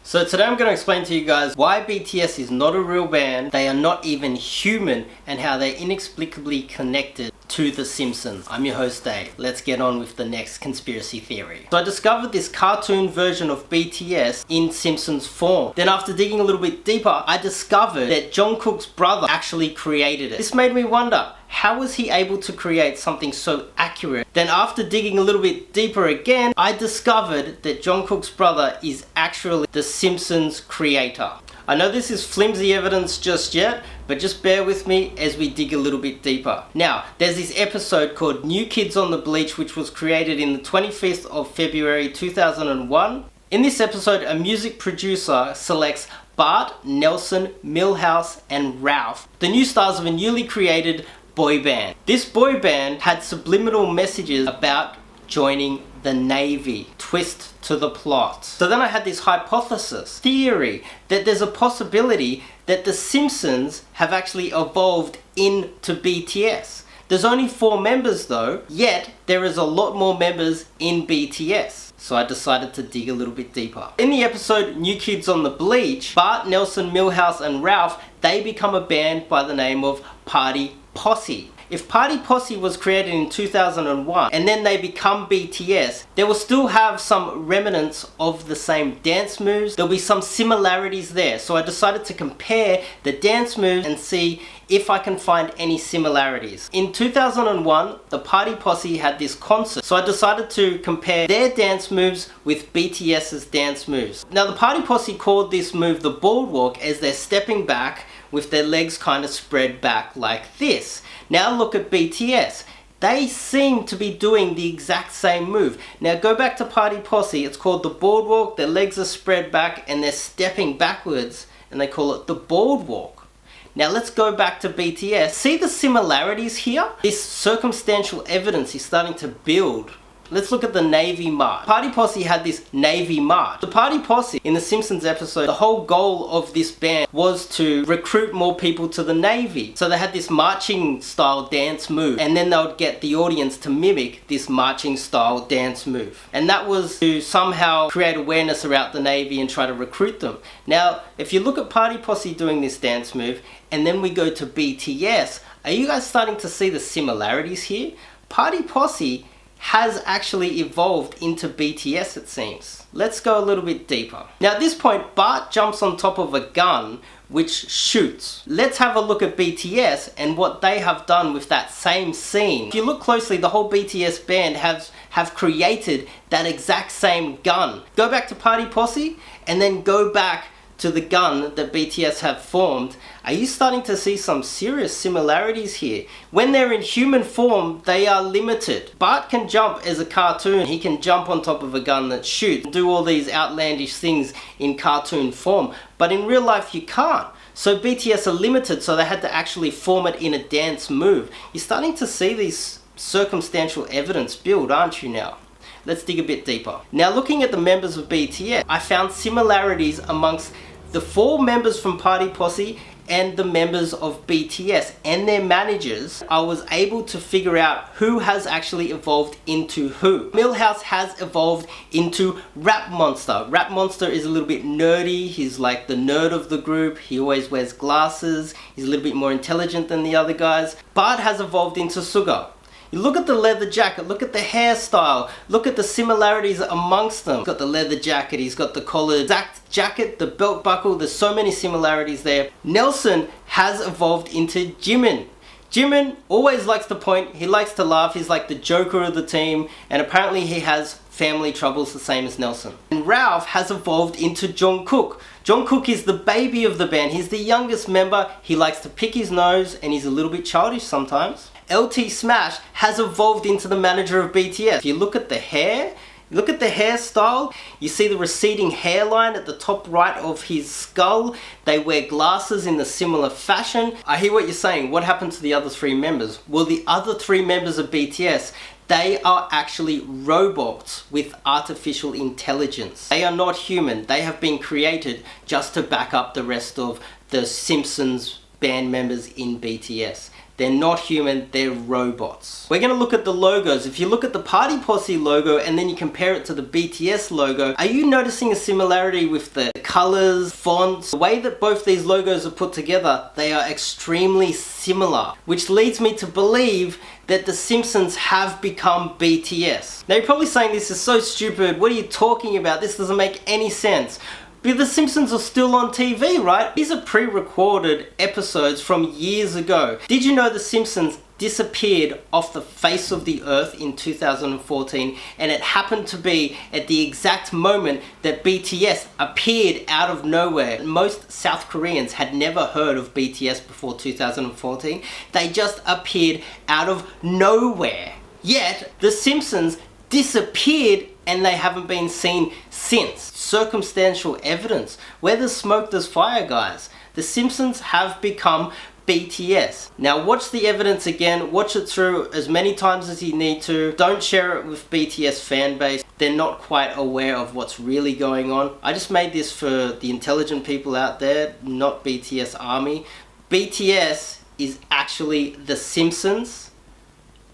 So today I'm going to explain to you guys why BTS is not a real band, they are not even human, and how they're inexplicably connected to The Simpsons. I'm your host Dave. Let's get on with the next conspiracy theory. So I discovered this cartoon version of BTS in Simpsons form. Then after digging a little bit deeper, I discovered that Jungkook's brother actually created it. This made me wonder, how was he able to create something so accurate? Then after digging a little bit deeper again, I discovered that Jungkook's brother is actually The Simpsons creator. I know this is flimsy evidence just yet, but just bear with me as we dig a little bit deeper. Now, there's this episode called New Kids on the Bleach, which was created in the 25th of February 2001. In this episode, a music producer selects Bart, Nelson, Milhouse, and Ralph, the new stars of a newly created boy band. This boy band had subliminal messages about joining the Navy. Twist to the plot. So then I had this hypothesis, theory, that there's a possibility that the Simpsons have actually evolved into BTS. There's only 4 members though, yet there is a lot more members in BTS. So I decided to dig a little bit deeper. In the episode New Kids on the Bleach, Bart, Nelson, Milhouse, and Ralph, they become a band by the name of Party Posse. If Party Posse was created in 2001 and then they become BTS, they will still have some remnants of the same dance moves. There'll be some similarities there. So I decided to compare the dance moves and see if I can find any similarities. In 2001, the Party Posse had this concert. So I decided to compare their dance moves with BTS's dance moves. Now the Party Posse called this move the boardwalk as they're stepping back with their legs kind of spread back like this. Now look at BTS. They seem to be doing the exact same move. Now go back to Party Posse. It's called the boardwalk. Their legs are spread back and they're stepping backwards and they call it the boardwalk. Now let's go back to BTS. See the similarities here? This circumstantial evidence is starting to build. Let's look at the Navy March. Party Posse had this Navy March. The Party Posse in the Simpsons episode, the whole goal of this band was to recruit more people to the Navy. So they had this marching style dance move, and then they would get the audience to mimic this marching style dance move. And that was to somehow create awareness around the Navy and try to recruit them. Now, if you look at Party Posse doing this dance move, and then we go to BTS, are you guys starting to see the similarities here? Party Posse has actually evolved into BTS, it seems. Let's go a little bit deeper. Now at this point, Bart jumps on top of a gun which shoots. Let's have a look at BTS and what they have done with that same scene. If you look closely, the whole BTS band have created that exact same gun. Go back to Party Posse and then go back to the gun that BTS have formed. Are you starting to see some serious similarities here? When they're in human form, they are limited. Bart can jump as a cartoon. He can jump on top of a gun that shoots, do all these outlandish things in cartoon form. But in real life, you can't. So BTS are limited, so they had to actually form it in a dance move. You're starting to see these circumstantial evidence build, aren't you now? Let's dig a bit deeper. Now looking at the members of BTS, I found similarities amongst the 4 members from Party Posse and the members of BTS and their managers. I was able to figure out who has actually evolved into who. Milhouse has evolved into Rap Monster. Rap Monster is a little bit nerdy. He's like the nerd of the group. He always wears glasses. He's a little bit more intelligent than the other guys. Bart has evolved into Suga. You look at the leather jacket, look at the hairstyle, look at the similarities amongst them. He's got the leather jacket, he's got the collared jacket, the belt buckle, there's so many similarities there. Nelson has evolved into Jimin. Jimin always likes to point, he likes to laugh, he's like the joker of the team, and apparently he has family troubles the same as Nelson. And Ralph has evolved into Jungkook. Jungkook is the baby of the band, he's the youngest member, he likes to pick his nose, and he's a little bit childish sometimes. LT Smash has evolved into the manager of BTS. If you look at the hair, look at the hairstyle, you see the receding hairline at the top right of his skull. They wear glasses in a similar fashion. I hear what you're saying, what happened to the other 3 members? Well, the other 3 members of BTS, they are actually robots with artificial intelligence. They are not human, they have been created just to back up the rest of the Simpsons band members in BTS. They're not human, they're robots. We're gonna look at the logos. If you look at the Party Posse logo and then you compare it to the BTS logo, are you noticing a similarity with the colors, fonts? The way that both these logos are put together, they are extremely similar, which leads me to believe that the Simpsons have become BTS. Now you're probably saying this is so stupid, what are you talking about? This doesn't make any sense. But the Simpsons are still on TV, right? These are pre-recorded episodes from years ago. Did you know the Simpsons disappeared off the face of the earth in 2014, and it happened to be at the exact moment that BTS appeared out of nowhere. Most South Koreans had never heard of BTS before 2014. They just appeared out of nowhere. Yet the Simpsons disappeared and they haven't been seen since. Circumstantial evidence. Where there's smoke, there's fire, guys. The Simpsons have become BTS. Now watch the evidence again, watch it through as many times as you need to. Don't share it with BTS fan base. They're not quite aware of what's really going on. I just made this for the intelligent people out there, not BTS Army. BTS is actually the Simpsons.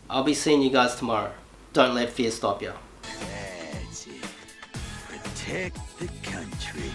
I'll be seeing you guys tomorrow. Don't let fear stop you. That's it. Protect the country.